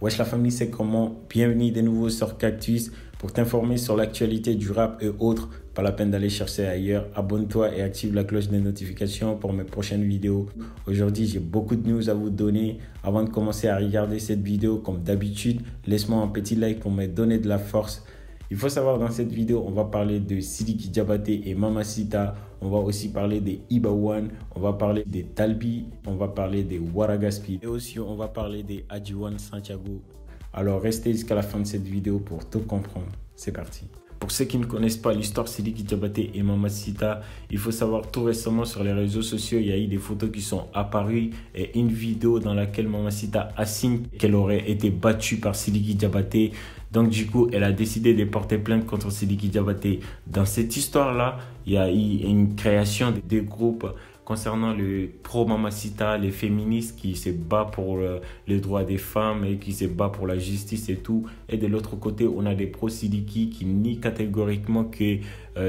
Wesh la famille, c'est comment? Bienvenue de nouveau sur Cactus pour t'informer sur l'actualité du rap et autres. Pas la peine d'aller chercher ailleurs. Abonne-toi et active la cloche des notifications pour mes prochaines vidéos. Aujourd'hui, j'ai beaucoup de news à vous donner. Avant de commencer à regarder cette vidéo, comme d'habitude, laisse-moi un petit like pour me donner de la force. Il faut savoir, dans cette vidéo, on va parler de Sidiki Diabaté et Mamacita. On va aussi parler des Iba1. On va parler des Talbi. On va parler des Waragaspi. Et aussi, on va parler des Adjiwan Santiago. Alors, restez jusqu'à la fin de cette vidéo pour tout comprendre. C'est parti. Pour ceux qui ne connaissent pas l'histoire Sidiki Diabaté et Mamacita, il faut savoir tout récemment sur les réseaux sociaux, il y a eu des photos qui sont apparues et une vidéo dans laquelle Mamacita assigne qu'elle aurait été battue par Sidiki Diabaté. Donc du coup, elle a décidé de porter plainte contre Sidiki Diabaté. Dans cette histoire-là, il y a eu une création des groupes concernant le pro-Mamacita, les féministes qui se battent pour les droits des femmes et qui se battent pour la justice et tout. Et de l'autre côté, on a des pro-Sidiki qui nient catégoriquement que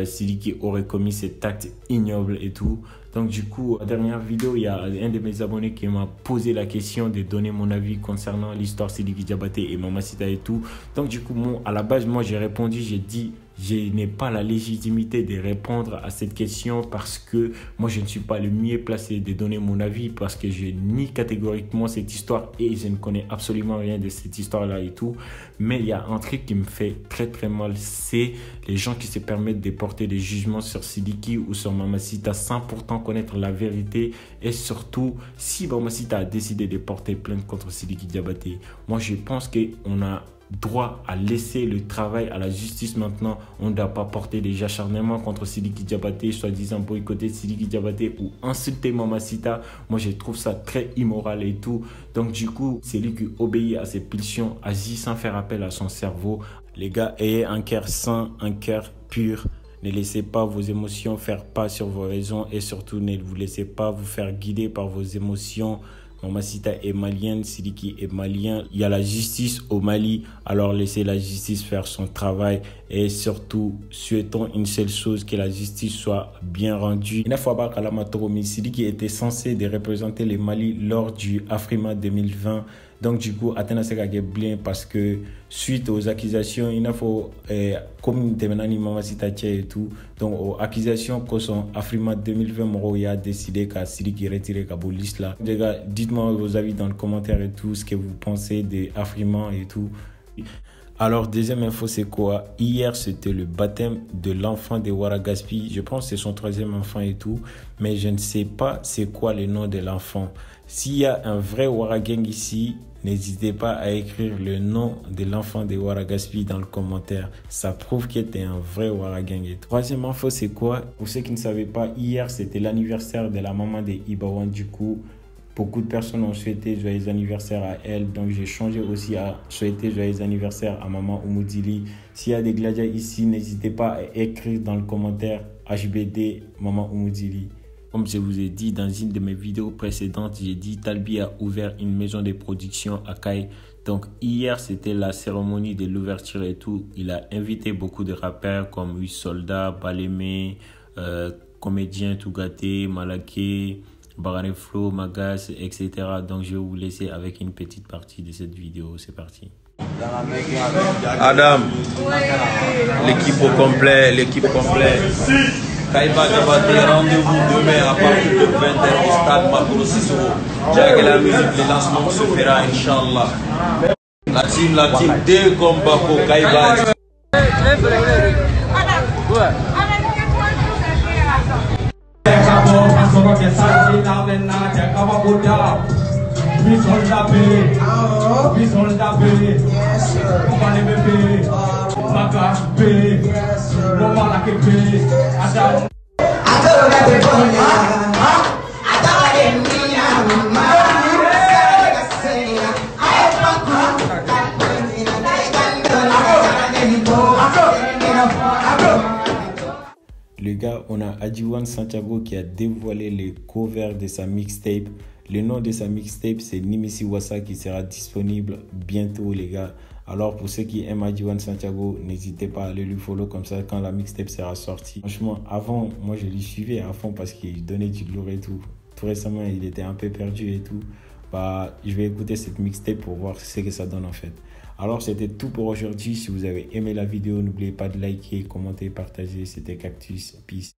Sidiki aurait commis cet acte ignoble et tout. Donc du coup, la dernière vidéo, il y a un de mes abonnés qui m'a posé la question de donner mon avis concernant l'histoire Sidiki Diabaté et Mamacita et tout. Donc du coup, à la base, moi j'ai répondu, j'ai dit, je n'ai pas la légitimité de répondre à cette question parce que moi je ne suis pas le mieux placé de donner mon avis parce que je nie catégoriquement cette histoire et je ne connais absolument rien de cette histoire-là et tout. Mais il y a un truc qui me fait très mal, c'est les gens qui se permettent de porter des jugements sur Sidiki ou sur Mamacita sans pourtant connaître la vérité. Et surtout, si Mamacita a décidé de porter plainte contre Sidiki Diabaté, moi je pense qu'on a droit à laisser le travail à la justice maintenant. On ne doit pas porter des acharnements contre Sidiki Diabaté, soi-disant boycotter Sidiki Diabaté ou insulter Mamacita. Moi, je trouve ça très immoral et tout. Donc, du coup, c'est lui qui obéit à ses pulsions, agit sans faire appel à son cerveau. Les gars, ayez un cœur sain, un cœur pur. Ne laissez pas vos émotions faire pas sur vos raisons et surtout ne vous laissez pas vous faire guider par vos émotions. Mamacita est malienne, Sidiki est malien. Il y a la justice au Mali, alors laissez la justice faire son travail et surtout souhaitons une seule chose, que la justice soit bien rendue. Une fois par Sidiki était censé de représenter le Mali lors du Afrima 2020. Donc du coup, Atena Sega bien parce que suite aux accusations, il faut comme Temenani Mamacita et tout. Donc aux accusations que son Afrima 2020 Moro a décidé qu'à Sidiki retirer Kabolis là. Les gars, dites-moi vos avis dans le commentaire et tout, ce que vous pensez des Afrima et tout. Alors, deuxième info, c'est quoi? Hier, c'était le baptême de l'enfant de Waragaspi. Je pense que c'est son troisième enfant et tout. Mais je ne sais pas c'est quoi le nom de l'enfant. S'il y a un vrai Waragang ici, n'hésitez pas à écrire le nom de l'enfant de Waragaspi dans le commentaire. Ça prouve qu'il était un vrai Waragang. Troisième info, c'est quoi? Pour ceux qui ne savaient pas, hier, c'était l'anniversaire de la maman de Iba1. Du coup, beaucoup de personnes ont souhaité joyeux anniversaire à elle. Donc, j'ai changé aussi à souhaiter joyeux anniversaire à maman Oumoudili. S'il y a des gladiateurs ici, n'hésitez pas à écrire dans le commentaire HBD maman Oumoudili. Comme je vous ai dit dans une de mes vidéos précédentes, j'ai dit Talbi a ouvert une maison de production à Kaye. Donc, hier, c'était la cérémonie de l'ouverture et tout. Il a invité beaucoup de rappeurs comme 8 Soldats, Balémé, Comédien Tougaté, Malaké, Baraneflo, Magas, etc. Donc je vais vous laisser avec une petite partie de cette vidéo. C'est parti. Adam, l'équipe au complet, Kaiba Diabaté, rendez-vous demain à partir de 20h au stade Makoro Sissoko. Jack et la musique, le lancement se fera, Inch'Allah. La team, deux combats pour Kaiba. Les gars, on a Adjiwan Santiago qui a dévoilé les covers de sa mixtape. Le nom de sa mixtape, c'est Nimisi Wassa, qui sera disponible bientôt, les gars. Alors, pour ceux qui aiment Adjiwan Santiago, n'hésitez pas à aller lui follow comme ça quand la mixtape sera sortie. Franchement, avant, moi, je lui suivais à fond parce qu'il donnait du lourd et tout. Tout récemment, il était un peu perdu et tout. je vais écouter cette mixtape pour voir ce que ça donne en fait. Alors, c'était tout pour aujourd'hui. Si vous avez aimé la vidéo, n'oubliez pas de liker, commenter, partager. C'était Cactus. Peace.